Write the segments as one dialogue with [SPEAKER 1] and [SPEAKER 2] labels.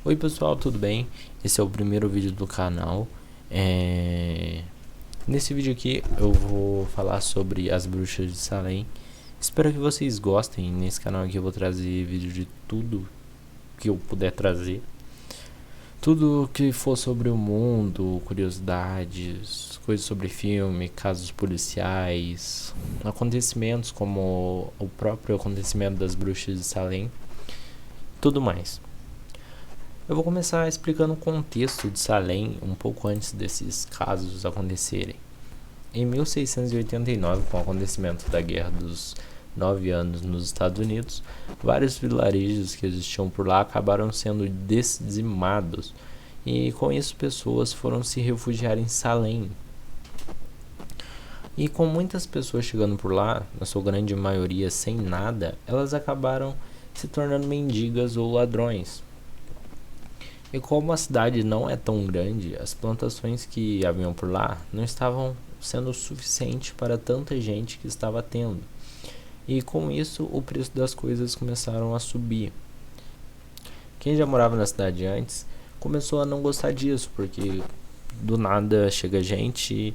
[SPEAKER 1] Oi pessoal, tudo bem? Esse é o primeiro vídeo do canal. Nesse vídeo aqui eu vou falar sobre as bruxas de Salem. Espero que vocês gostem. Nesse canal aqui eu vou trazer vídeo de tudo que eu puder trazer. Tudo que for sobre o mundo, curiosidades, coisas sobre filme, casos policiais, acontecimentos como o próprio acontecimento das bruxas de Salem, tudo mais. Eu vou começar explicando o contexto de Salem um pouco antes desses casos acontecerem. Em 1689, com o acontecimento da Guerra dos 9 Anos nos Estados Unidos, vários vilarejos que existiam por lá acabaram sendo dizimados, e com isso pessoas foram se refugiar em Salem. E com muitas pessoas chegando por lá, na sua grande maioria sem nada, elas acabaram se tornando mendigas ou ladrões. E como a cidade não é tão grande, as plantações que haviam por lá não estavam sendo suficiente para tanta gente que estava tendo. E com isso o preço das coisas começaram a subir. Quem já morava na cidade antes começou a não gostar disso, porque do nada chega gente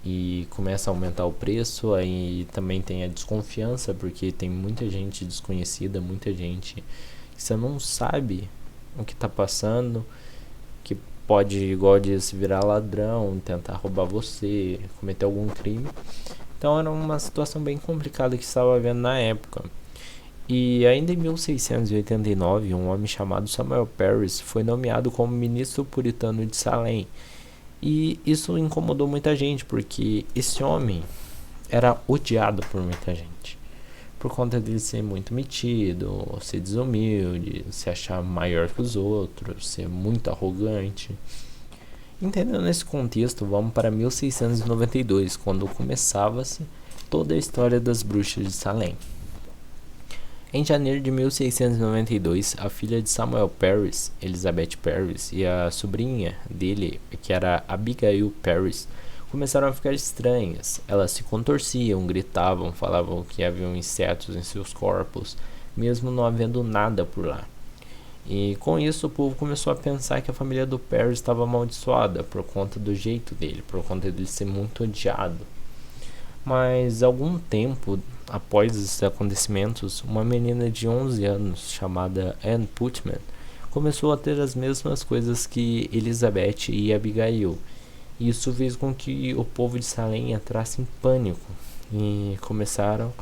[SPEAKER 1] e começa a aumentar o preço. Aí também tem a desconfiança, porque tem muita gente desconhecida, muita gente que você não sabe o que tá passando, que pode, igual disse, virar ladrão, tentar roubar você, cometer algum crime. Então era uma situação bem complicada que estava havendo na época. E ainda em 1689, um homem chamado Samuel Parris foi nomeado como ministro puritano de Salem. E isso incomodou muita gente, porque esse homem era odiado por muita gente, por conta dele ser muito metido, ser desumilde, se achar maior que os outros, ser muito arrogante. Entendendo esse contexto, vamos para 1692, quando começava-se toda a história das bruxas de Salem. Em janeiro de 1692, a filha de Samuel Parris, Elizabeth Parris, e a sobrinha dele, que era Abigail Parris, começaram a ficar estranhas. Elas se contorciam, gritavam, falavam que haviam insetos em seus corpos, mesmo não havendo nada por lá. E com isso o povo começou a pensar que a família do Perry estava amaldiçoada por conta do jeito dele, por conta dele ser muito odiado. Mas algum tempo após esses acontecimentos, uma menina de 11 anos chamada Anne Putman começou a ter as mesmas coisas que Elizabeth e Abigail. Isso fez com que o povo de Salem entrasse em pânico e começaram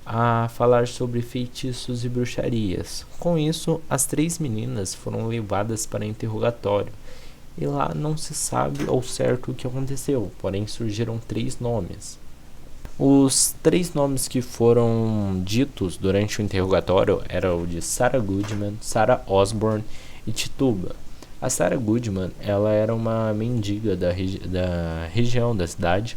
[SPEAKER 1] a falar sobre feitiços e bruxarias. Com isso, as 3 meninas foram levadas para interrogatório, e lá não se sabe ao certo o que aconteceu, porém surgiram 3 nomes. Os 3 nomes que foram ditos durante o interrogatório eram o de Sarah Goodman, Sarah Osborne e Tituba. A Sarah Goodman, ela era uma mendiga da região da cidade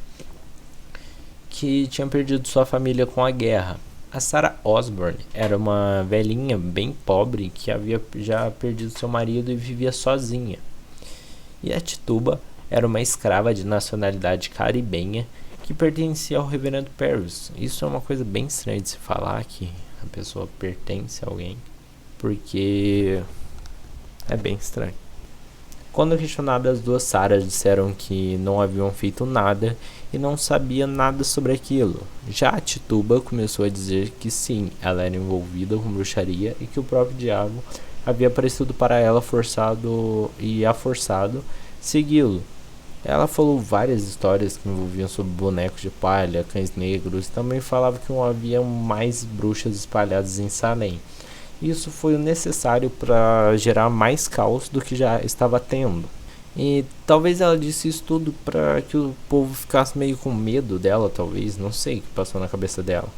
[SPEAKER 1] que tinha perdido sua família com a guerra. A Sarah Osborne era uma velhinha bem pobre que havia já perdido seu marido e vivia sozinha. E a Tituba era uma escrava de nacionalidade caribenha que pertencia ao reverendo Parris. Isso é uma coisa bem estranha de se falar, que a pessoa pertence a alguém, porque é bem estranho. Quando questionadas, as 2 Sarahs disseram que não haviam feito nada e não sabia nada sobre aquilo. Já a Tituba começou a dizer que sim, ela era envolvida com bruxaria e que o próprio diabo havia aparecido para ela forçado segui-lo. Ela falou várias histórias que envolviam sobre bonecos de palha, cães negros, e também falava que não havia mais bruxas espalhadas em Salem. Isso foi o necessário para gerar mais caos do que já estava tendo. E talvez ela disse isso tudo para que o povo ficasse meio com medo dela, talvez, não sei o que passou na cabeça dela.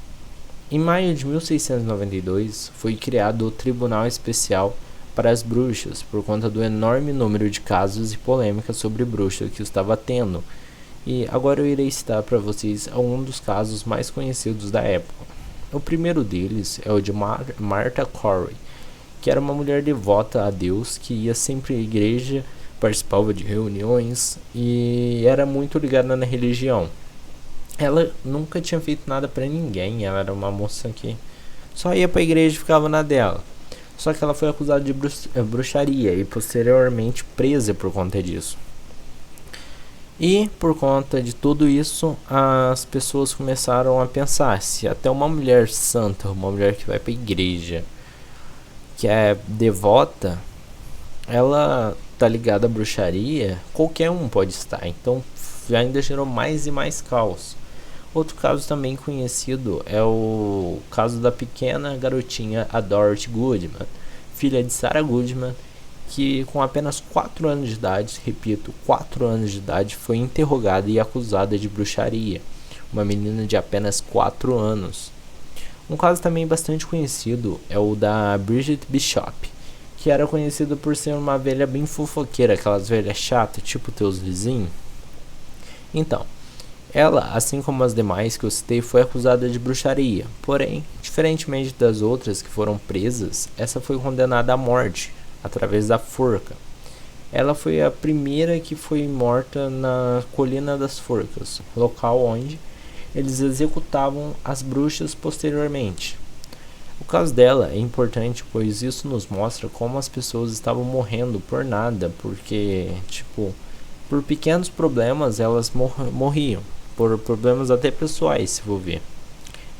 [SPEAKER 1] Em maio de 1692 foi criado o Tribunal Especial para as Bruxas, por conta do enorme número de casos e polêmicas sobre bruxas que estava tendo. E agora eu irei citar para vocês alguns dos casos mais conhecidos da época. O primeiro deles é o de Martha Corey, que era uma mulher devota a Deus, que ia sempre à igreja, participava de reuniões e era muito ligada na religião. Ela nunca tinha feito nada para ninguém, ela era uma moça que só ia para a igreja e ficava na dela. Só que ela foi acusada de bruxaria e posteriormente presa por conta disso. E por conta de tudo isso, as pessoas começaram a pensar se até uma mulher santa, uma mulher que vai para a igreja, que é devota, ela tá ligada à bruxaria, qualquer um pode estar. Então ainda gerou mais e mais caos. Outro caso também conhecido é o caso da pequena garotinha a Dorothy Goodman, filha de Sarah Goodman, que com apenas 4 anos de idade, repito, 4 anos de idade, foi interrogada e acusada de bruxaria. Uma menina de apenas 4 anos. Um caso também bastante conhecido é o da Bridget Bishop, que era conhecida por ser uma velha bem fofoqueira, aquelas velhas chatas, tipo teus vizinhos. Então, ela, assim como as demais que eu citei, foi acusada de bruxaria. Porém, diferentemente das outras que foram presas, essa foi condenada à morte, através da forca. Ela foi a primeira que foi morta na Colina das Forcas, local onde eles executavam as bruxas posteriormente. O caso dela é importante, pois isso nos mostra como as pessoas estavam morrendo por nada, porque, por pequenos problemas elas morriam, por problemas até pessoais, se for ver.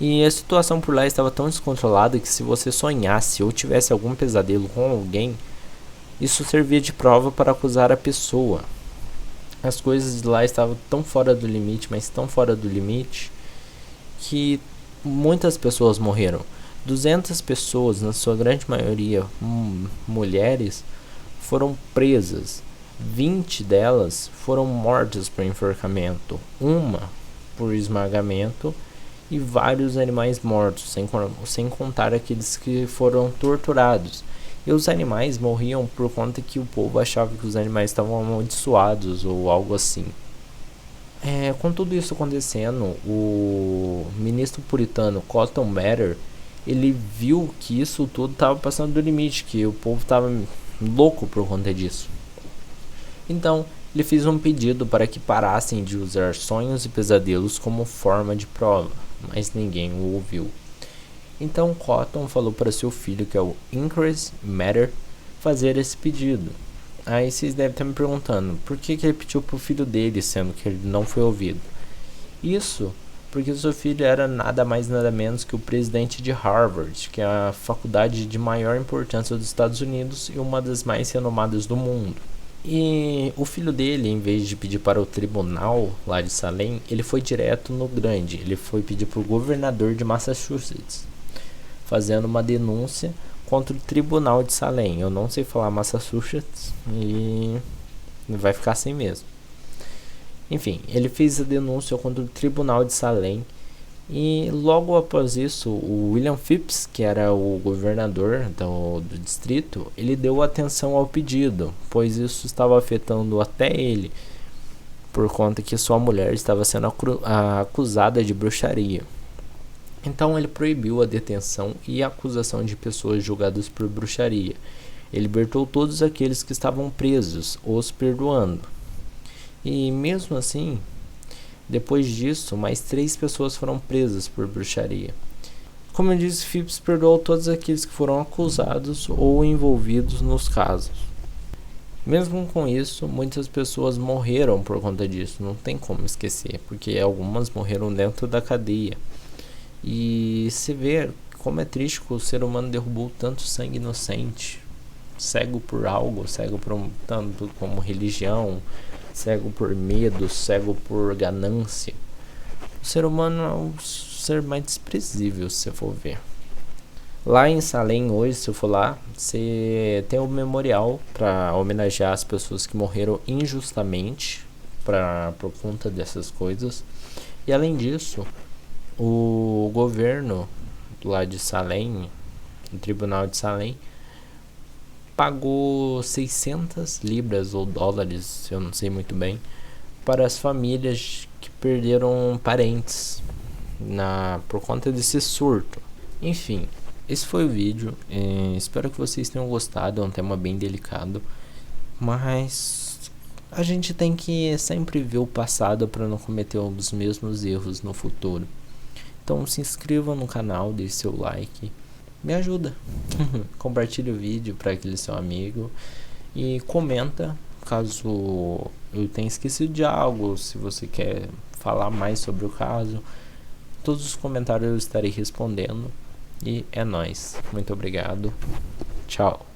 [SPEAKER 1] E a situação por lá estava tão descontrolada que se você sonhasse ou tivesse algum pesadelo com alguém, isso servia de prova para acusar a pessoa. As coisas de lá estavam tão fora do limite, mas tão fora do limite, que muitas pessoas morreram. 200 pessoas, na sua grande maioria mulheres, foram presas. 20 delas foram mortas por enforcamento, uma por esmagamento e vários animais mortos, sem contar aqueles que foram torturados. E os animais morriam por conta que o povo achava que os animais estavam amaldiçoados ou algo assim. Com tudo isso acontecendo, o ministro puritano Cotton Mather, ele viu que isso tudo estava passando do limite, que o povo estava louco por conta disso. Então, ele fez um pedido para que parassem de usar sonhos e pesadelos como forma de prova, mas ninguém o ouviu. Então Cotton falou para seu filho, que é o Increase Mather, fazer esse pedido. Aí vocês devem estar me perguntando, por que ele pediu para o filho dele, sendo que ele não foi ouvido? Isso porque seu filho era nada mais nada menos que o presidente de Harvard, que é a faculdade de maior importância dos Estados Unidos e uma das mais renomadas do mundo. E o filho dele, em vez de pedir para o tribunal lá de Salem, ele foi direto no grande. Ele foi pedir para o governador de Massachusetts, fazendo uma denúncia contra o tribunal de Salem. Eu não sei falar Massachusetts e vai ficar assim mesmo. Enfim, ele fez a denúncia contra o tribunal de Salem. E logo após isso, o William Phipps, que era o governador do distrito, ele deu atenção ao pedido, pois isso estava afetando até ele, por conta que sua mulher estava sendo acusada de bruxaria. Então ele proibiu a detenção e a acusação de pessoas julgadas por bruxaria. Ele libertou todos aqueles que estavam presos, os perdoando. E mesmo assim, depois disso, mais 3 pessoas foram presas por bruxaria. Como eu disse, Phipps perdoou todos aqueles que foram acusados ou envolvidos nos casos. Mesmo com isso, muitas pessoas morreram por conta disso, não tem como esquecer, porque algumas morreram dentro da cadeia. E se vê como é triste que o ser humano derrubou tanto sangue inocente, cego por algo, cego por tanto como religião, cego por medo, cego por ganância. O ser humano é o ser mais desprezível, se você for ver. Lá em Salem hoje, se eu for lá, você tem um memorial para homenagear as pessoas que morreram injustamente por conta dessas coisas. E além disso, o governo lá de Salem, o tribunal de Salem, pagou 600 libras ou dólares, eu não sei muito bem, para as famílias que perderam parentes por conta desse surto. Enfim, esse foi o vídeo. Espero que vocês tenham gostado. É um tema bem delicado, mas a gente tem que sempre ver o passado para não cometer os mesmos erros no futuro. Então se inscreva no canal, deixe seu like me ajuda. Compartilha o vídeo para aquele seu amigo e comenta caso eu tenha esquecido de algo, se você quer falar mais sobre o caso. Todos os comentários eu estarei respondendo. E é nóis. Muito obrigado. Tchau.